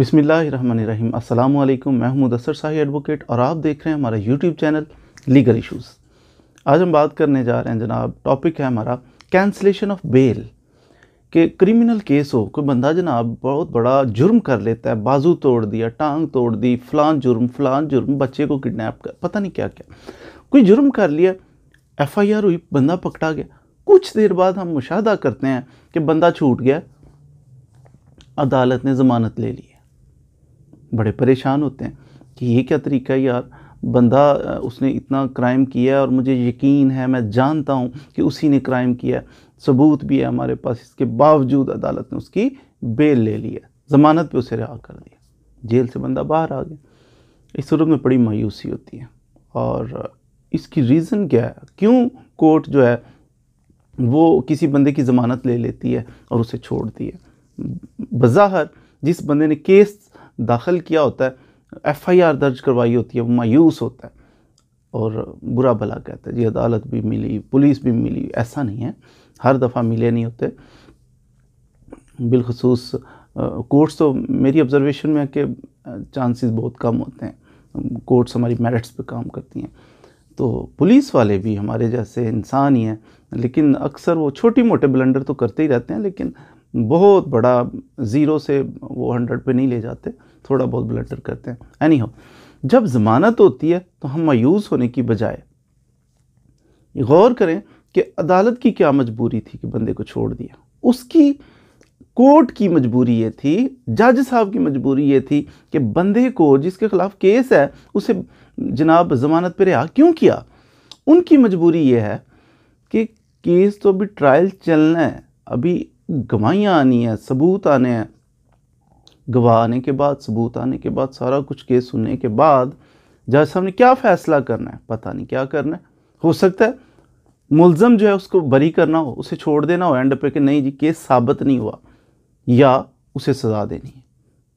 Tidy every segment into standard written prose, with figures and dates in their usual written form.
बिस्मिल्लाहिर्रहमानिर्रहीम। अस्सलामु अलैकुम। मैं हूं मुदस्सर शाही एडवोकेट और आप देख रहे हैं हमारा यूट्यूब चैनल लीगल इश्यूज़। आज हम बात करने जा रहे हैं जनाब, टॉपिक है हमारा कैंसलेशन ऑफ बेल। कि क्रिमिनल केस हो, कोई बंदा जनाब बहुत बड़ा जुर्म कर लेता है, बाजू तोड़ दिया, टांग तोड़ दी, फलान जुर्म, बच्चे को किडनैप कर, पता नहीं क्या क्या कोई जुर्म कर लिया, FIR हुई, बंदा पकड़ा गया। कुछ देर बाद हम मुशाहदा करते हैं कि बंदा छूट गया, अदालत ने ज़मानत ले ली है। बड़े परेशान होते हैं कि ये क्या तरीका है यार, बंदा उसने इतना क्राइम किया है और मुझे यकीन है, मैं जानता हूँ कि उसी ने क्राइम किया है, सबूत भी है हमारे पास, इसके बावजूद अदालत ने उसकी बेल ले ली है, ज़मानत पे उसे रिहा कर दिया, जेल से बंदा बाहर आ गया। इस सूरत में बड़ी मायूसी होती है और इसकी रीज़न क्या है, क्यों कोर्ट जो है वो किसी बंदे की ज़मानत ले लेती है और उसे छोड़ती है। बज़ाहिर जिस बंदे ने केस दाखिल किया होता है, FIR दर्ज करवाई होती है, वो मायूस होता है और बुरा भला कहता है जी अदालत भी मिली, पुलिस भी मिली। ऐसा नहीं है, हर दफ़ा मिले नहीं होते। बिलखसूस कोर्ट्स तो मेरी ऑब्जर्वेशन में है कि चांसेस बहुत कम होते हैं। कोर्ट्स हमारी मेरिट्स पे काम करती हैं, तो पुलिस वाले भी हमारे जैसे इंसान ही हैं, लेकिन अक्सर वो छोटी मोटे ब्लंडर तो करते ही रहते हैं, लेकिन बहुत बड़ा ज़ीरो से वो 100 पे नहीं ले जाते, थोड़ा बहुत ब्लंडर करते हैं। एनीहाउ, जब ज़मानत होती है तो हम मायूस होने की बजाय गौर करें कि अदालत की क्या मजबूरी थी कि बंदे को छोड़ दिया। उसकी कोर्ट की मजबूरी ये थी, जज साहब की मजबूरी ये थी कि बंदे को जिसके खिलाफ केस है उसे जनाब ज़मानत पर रिहा क्यों किया। उनकी मजबूरी ये है कि केस तो अभी ट्रायल चलना है, अभी गवाहियाँ आनी है, सबूत आने हैं, गवाह आने के बाद, सबूत आने के बाद, सारा कुछ केस सुनने के बाद जज साहब ने क्या फ़ैसला करना है, पता नहीं क्या करना है। हो सकता है मुल्ज़म जो है उसको बरी करना हो, उसे छोड़ देना हो एंड पे कि नहीं जी केस साबित नहीं हुआ, या उसे सज़ा देनी है।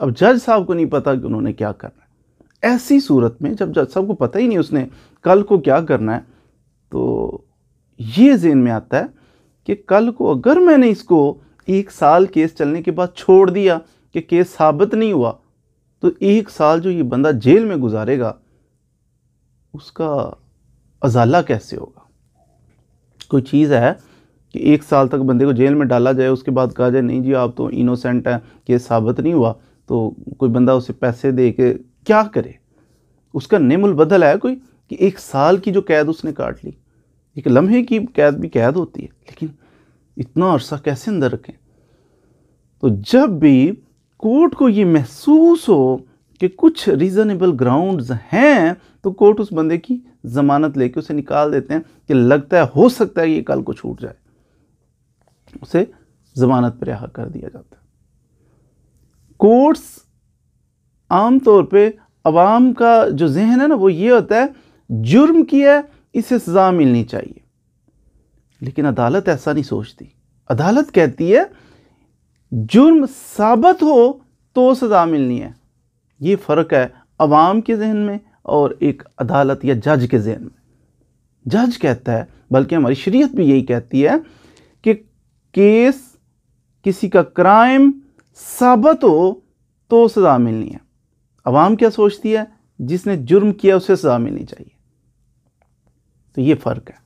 अब जज साहब को नहीं पता कि उन्होंने क्या करना है। ऐसी सूरत में जब जज साहब को पता ही नहीं उसने कल को क्या करना है, तो ये ज़हन में आता है कि कल को अगर मैंने इसको 1 साल केस चलने के बाद छोड़ दिया कि केस साबित नहीं हुआ, तो 1 साल जो ये बंदा जेल में गुजारेगा उसका अजाला कैसे होगा। कोई चीज़ है कि 1 साल तक बंदे को जेल में डाला जाए, उसके बाद कहा जाए नहीं जी आप तो इनोसेंट हैं, केस साबित नहीं हुआ, तो कोई बंदा उसे पैसे दे के क्या करे। उसका नेमुल बदल है कोई कि 1 साल की जो कैद उसने काट ली, एक लम्हे की कैद भी कैद होती है, लेकिन इतना अरसा कैसे अंदर रखें। तो जब भी कोर्ट को ये महसूस हो कि कुछ रीज़नेबल ग्राउंड्स हैं, तो कोर्ट उस बंदे की ज़मानत लेके उसे निकाल देते हैं कि लगता है हो सकता है ये कल को छूट जाए, उसे ज़मानत पर रिहा कर दिया जाता है। कोर्ट्स आमतौर पे अवाम का जो जहन है ना वो ये होता है जुर्म किया है इसे सज़ा मिलनी चाहिए, लेकिन अदालत ऐसा नहीं सोचती। अदालत कहती है जुर्म साबित हो तो सज़ा मिलनी है। ये फ़र्क है अवाम के जहन में और एक अदालत या जज के जहन में। जज कहता है, बल्कि हमारी शरीयत भी यही कहती है कि केस किसी का क्राइम साबित हो तो सज़ा मिलनी है। अवाम क्या सोचती है, जिसने जुर्म किया उसे सज़ा मिलनी चाहिए। तो ये फ़र्क है,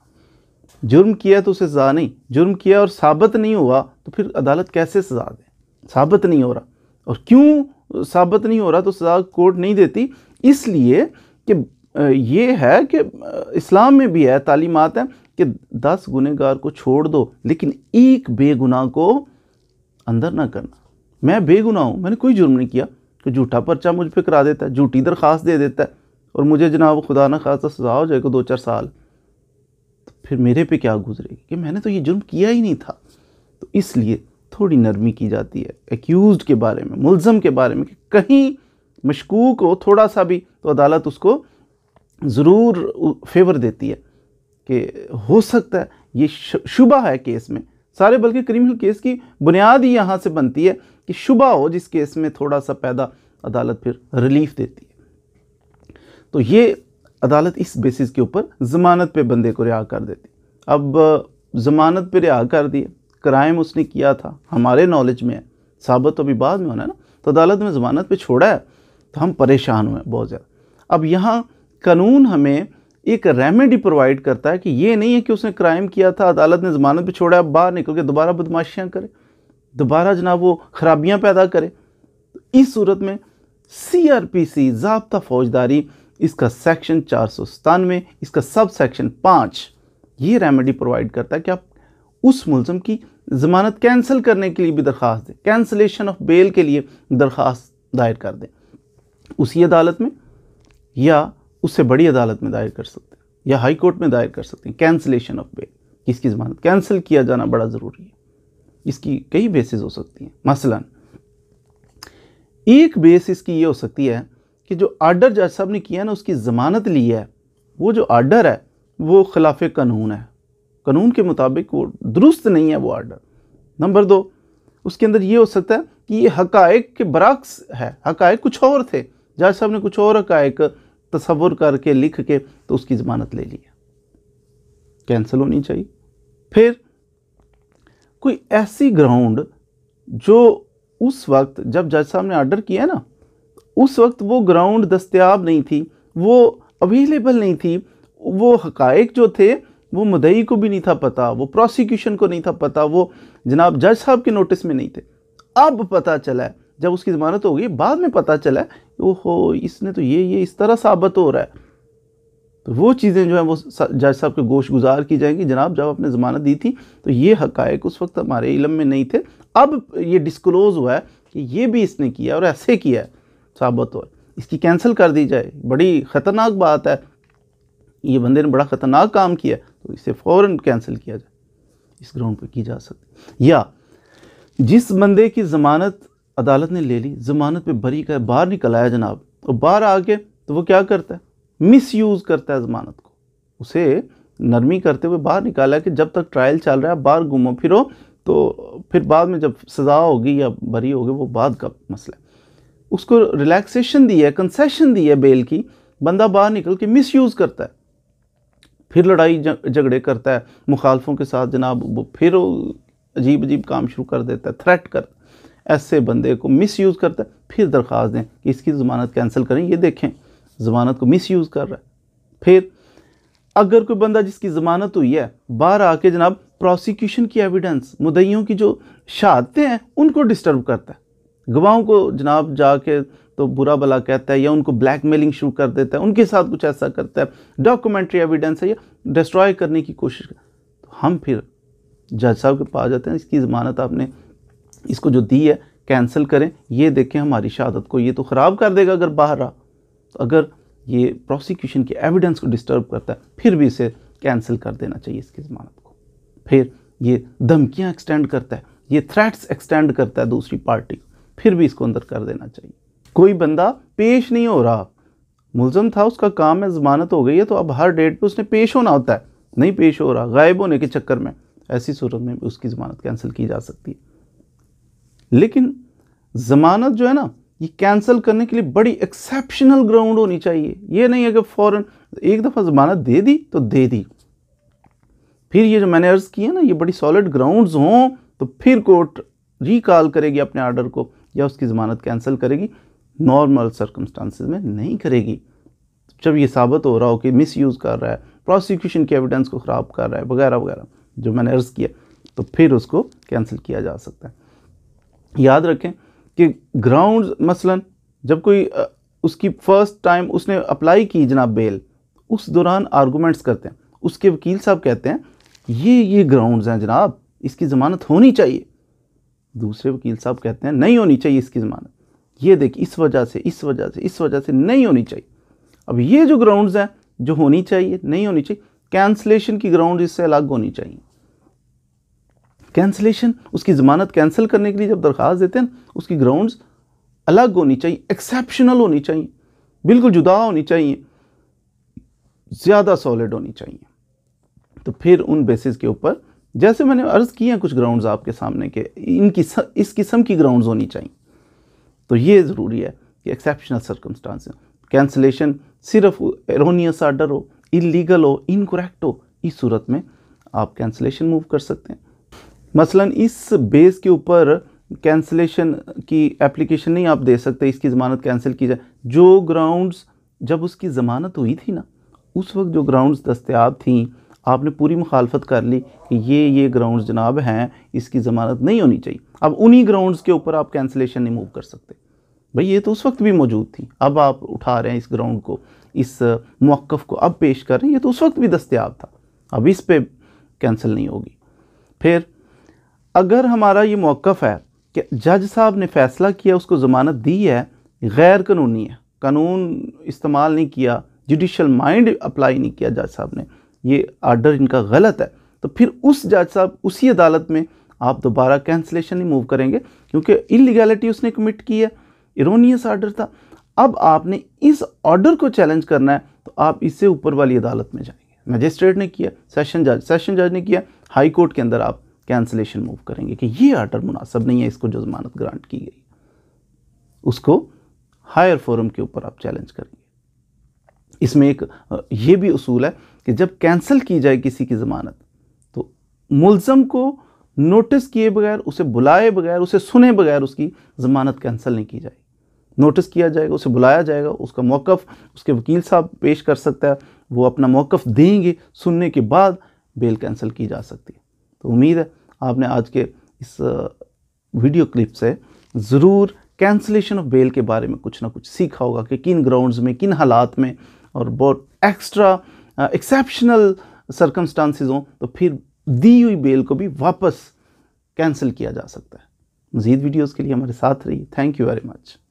जुर्म किया तो उसे सज़ा नहीं, जुर्म किया और साबित नहीं हुआ तो फिर अदालत कैसे सज़ा दे। साबित नहीं हो रहा, और क्यों साबित नहीं हो रहा तो सज़ा कोर्ट नहीं देती, इसलिए कि ये है कि इस्लाम में भी है, तालीमात है कि 10 गुनहगार को छोड़ दो लेकिन एक बेगुनाह को अंदर ना करना। मैं बेगुनाह हूँ, मैंने कोई जुर्म नहीं किया, कोई झूठा पर्चा मुझ पर करा देता है, झूठी दरख्वास्त दे देता है और मुझे जनाब खुदा ना खासा सज़ा हो जाएगा 2-4 साल, फिर मेरे पे क्या गुजरेगी कि मैंने तो ये जुर्म किया ही नहीं था। तो इसलिए थोड़ी नरमी की जाती है एक्यूज्ड के बारे में, मुल्ज़म के बारे में, कि कहीं मशकूक हो थोड़ा सा भी तो अदालत उसको ज़रूर फेवर देती है कि हो सकता है ये शुबा है केस में। सारे बल्कि क्रिमिनल केस की बुनियाद ही यहाँ से बनती है कि शुबा हो, जिस केस में थोड़ा सा पैदा, अदालत फिर रिलीफ देती है। तो ये अदालत इस बेसिस के ऊपर ज़मानत पे बंदे को रिहा कर देती। अब ज़मानत पे रिहा कर दिए, क्राइम उसने किया था, हमारे नॉलेज में है, साबित तो अभी बाद में होना है ना, तो अदालत में ज़मानत पे छोड़ा है, तो हम परेशान हुए बहुत ज़्यादा। अब यहाँ कानून हमें एक रेमेडी प्रोवाइड करता है कि ये नहीं है कि उसने क्राइम किया था, अदालत ने ज़मानत पे छोड़ा है, बाहर निकल के दोबारा बदमाशियाँ करे, दोबारा जनाब वो खराबियाँ पैदा करे। तो इस सूरत में CRPC ज़ाब्ता फौजदारी, इसका सेक्शन 497, इसका सब सेक्शन 5 ये रेमेडी प्रोवाइड करता है कि आप उस मुलज़म की ज़मानत कैंसिल करने के लिए भी दरख्वास्त दें, कैंसिलेशन ऑफ बेल के लिए दरख्वास्त दायर कर दें, उसी अदालत में या उससे बड़ी अदालत में दायर कर सकते हैं या हाई कोर्ट में दायर कर सकते हैं। कैंसिलेशन ऑफ बेल, किसकी ज़मानत कैंसिल किया जाना बड़ा ज़रूरी है। इसकी कई बेसिस हो सकती हैं। मसलन एक बेस इसकी ये हो सकती है कि जो आर्डर जज साहब ने किया ना, उसकी ज़मानत ली है, वो जो आर्डर है वो खिलाफ कानून है, कानून के मुताबिक वो दुरुस्त नहीं है वो आर्डर। नंबर 2, उसके अंदर ये हो सकता है कि ये हकायक के बरक्स है, हकायक कुछ और थे, जज साहब ने कुछ और हकायक तसव्वुर करके लिख के तो उसकी ज़मानत ले ली है, कैंसिल होनी चाहिए। फिर कोई ऐसी ग्राउंड जो उस वक्त जब जज साहब ने ऑर्डर किया ना, उस वक्त वो ग्राउंड दस्तयाब नहीं थी, वो अवेलेबल नहीं थी, वो हकायक जो थे वो मुद्दई को भी नहीं था पता, वो प्रोसिक्यूशन को नहीं था पता, वो जनाब जज साहब के नोटिस में नहीं थे। अब पता चला है, जब उसकी ज़मानत हो गई, बाद में पता चला है ओहो इसने तो ये इस तरह साबित हो रहा है, तो वो चीज़ें जो है वो जज साहब के गोश गुजार की जाएंगी। जनाब जब आपने ज़मानत दी थी तो ये हकायक उस वक्त हमारे इल्म में नहीं थे, अब ये डिस्क्लोज़ हुआ है कि ये भी इसने किया और ऐसे किया है, साबित हो, इसकी कैंसिल कर दी जाए। बड़ी ख़तरनाक बात है, ये बंदे ने बड़ा ख़तरनाक काम किया, तो इसे फ़ौरन कैंसिल किया जाए, इस ग्राउंड पर की जा सकती। या जिस बंदे की ज़मानत अदालत ने ले ली, ज़मानत पे बरी का बाहर निकल आया जनाब, और बाहर आके तो वो क्या करता है, मिस यूज़ करता है ज़मानत को, उसे नरमी करते हुए बाहर निकाला कि जब तक ट्रायल चल रहा है बाहर घूमो फिरो, तो फिर बाद में जब सज़ा होगी या बरी होगी वो बाद का मसला है। उसको रिलैक्सेशन दी है, कंसेशन दी है बेल की, बंदा बाहर निकल के मिस यूज़ करता है, फिर लड़ाई झगड़े करता है मुखालफों के साथ जनाब, वो फिर अजीब अजीब काम शुरू कर देता है, थ्रेट कर, ऐसे बंदे को मिस यूज़ करता है, फिर दरख्वास्त दें कि इसकी ज़मानत कैंसिल करें, ये देखें ज़मानत को मिस यूज़ कर रहा है। फिर अगर कोई बंदा जिसकी ज़मानत हुई है बाहर आके जनाब प्रोसिक्यूशन की एविडेंस, मुद्दइयों की जो शहादतें हैं उनको डिस्टर्ब करता है, गवाहों को जनाब जाके तो बुरा भला कहता है या उनको ब्लैकमेलिंग शुरू कर देता है, उनके साथ कुछ ऐसा करता है, डॉक्यूमेंट्री एविडेंस है या डिस्ट्रॉय करने की कोशिश करता है, तो हम फिर जज साहब के पास जाते हैं, इसकी ज़मानत आपने इसको जो दी है कैंसिल करें, ये देखें हमारी शहादत को ये तो ख़राब कर देगा अगर बाहर रहा, तो अगर ये प्रोसिक्यूशन की एविडेंस को डिस्टर्ब करता है फिर भी इसे कैंसिल कर देना चाहिए इसकी ज़मानत को। फिर ये धमकियाँ एक्सटेंड करता है, ये थ्रेट्स एक्सटेंड करता है दूसरी पार्टी को, फिर भी इसको अंदर कर देना चाहिए। कोई बंदा पेश नहीं हो रहा, मुलज़म था, उसका काम है, ज़मानत हो गई है, तो अब हर डेट पे उसने पेश होना होता है, नहीं पेश हो रहा, गायब होने के चक्कर में, ऐसी सूरत में भी उसकी ज़मानत कैंसिल की जा सकती है। लेकिन ज़मानत जो है ना, ये कैंसिल करने के लिए बड़ी एक्सेप्शनल ग्राउंड होनी चाहिए। ये नहीं है कि फ़ौरन एक दफ़ा ज़मानत दे दी तो दे दी, फिर ये जो मैंने अर्ज़ किया ना, ये बड़ी सॉलिड ग्राउंड्स हों तो फिर कोर्ट रिकॉल करेगी अपने आर्डर को या उसकी ज़मानत कैंसिल करेगी। नॉर्मल सर्कमस्टांसिस में नहीं करेगी। जब ये साबित हो रहा हो कि मिस यूज़ कर रहा है, प्रोसिक्यूशन की एविडेंस को ख़राब कर रहा है वगैरह वगैरह जो मैंने अर्ज़ किया, तो फिर उसको कैंसिल किया जा सकता है। याद रखें कि ग्राउंड्स, मसलन जब कोई उसकी फ़र्स्ट टाइम उसने अप्लाई की जनाब बेल, उस दौरान आर्गूमेंट्स करते हैं, उसके वकील साहब कहते हैं ये ग्राउंड्स हैं जनाब, इसकी ज़मानत होनी चाहिए। दूसरे वकील साहब कहते हैं नहीं होनी चाहिए इसकी ज़मानत, ये देख इस वजह से नहीं होनी चाहिए। अब ये जो ग्राउंड्स हैं जो होनी चाहिए नहीं होनी चाहिए, कैंसलेशन की ग्राउंड इससे अलग होनी चाहिए। कैंसलेशन, उसकी ज़मानत कैंसिल करने के लिए जब दरख्वास्त देते हैं उसकी ग्राउंड्स अलग होनी चाहिए, एक्सेप्शनल होनी चाहिए, बिल्कुल जुदा होनी चाहिए, ज़्यादा सॉलिड होनी चाहिए। तो फिर उन बेसिस के ऊपर, जैसे मैंने अर्ज़ किया कुछ ग्राउंड्स आपके सामने के, इस किस्म की ग्राउंड्स होनी चाहिए। तो ये ज़रूरी है कि एक्सेप्शनल सर्कमस्टांस, कैंसलेशन सिर्फ एरोनियस आर्डर हो, इलीगल हो, इनकरेक्ट हो, इस सूरत में आप कैंसलेशन मूव कर सकते हैं। मसलन इस बेस के ऊपर कैंसलेशन की एप्लीकेशन नहीं आप दे सकते, इसकी ज़मानत कैंसिल की जाए। जो ग्राउंड्स जब उसकी ज़मानत हुई थी ना, उस वक्त जो ग्राउंड्स दस्तयाब थी, आपने पूरी मुखालफत कर ली कि ये ग्राउंड्स जनाब हैं, इसकी ज़मानत नहीं होनी चाहिए। अब उन्हीं ग्राउंड्स के ऊपर आप कैंसलेशन नहीं मूव कर सकते। भाई ये तो उस वक्त भी मौजूद थी, अब आप उठा रहे हैं इस ग्राउंड को, इस मौक़िफ़ को अब पेश कर रहे हैं, ये तो उस वक्त भी दस्तयाब था, अब इस पे कैंसिल नहीं होगी। फिर अगर हमारा ये मौक़िफ़ है कि जज साहब ने फ़ैसला किया, उसको ज़मानत दी है, गैर कानूनी है, कानून इस्तेमाल नहीं किया, जुडिशल माइंड अप्लाई नहीं किया जज साहब ने, ये आर्डर इनका गलत है, तो फिर उस जज साहब उसी अदालत में आप दोबारा कैंसलेशन नहीं मूव करेंगे, क्योंकि इलीगैलिटी उसने कमिट की है, इरोनियस आर्डर था। अब आपने इस ऑर्डर को चैलेंज करना है तो आप इससे ऊपर वाली अदालत में जाएंगे। मजिस्ट्रेट ने किया, सेशन जज ने किया, हाई कोर्ट के अंदर आप कैंसलेशन मूव करेंगे कि ये आर्डर मुनासिब नहीं है, इसको जो ज़मानत ग्रांट की गई उसको हायर फोरम के ऊपर आप चैलेंज करेंगे। इसमें एक ये भी उसूल है कि जब कैंसिल की जाए किसी की ज़मानत, तो मुल्ज़म को नोटिस किए बगैर, उसे बुलाए बगैर, उसे सुने बगैर उसकी ज़मानत कैंसिल नहीं की जाएगी। नोटिस किया जाएगा, उसे बुलाया जाएगा, उसका मौक़िफ़ उसके वकील साहब पेश कर सकता है, वो अपना मौक़िफ़ देंगे, सुनने के बाद बेल कैंसिल की जा सकती है। तो उम्मीद है आपने आज के इस वीडियो क्लिप से ज़रूर कैंसिलेशन ऑफ बेल के बारे में कुछ ना कुछ सीखा होगा कि किन ग्राउंड्स में, किन हालात में, और बहुत एक्स्ट्रा एक्सेप्शनल सर्कमस्टांसिस हों तो फिर दी हुई बेल को भी वापस कैंसिल किया जा सकता है। मज़ीद वीडियोज़ के लिए हमारे साथ रहिए। Thank you very much.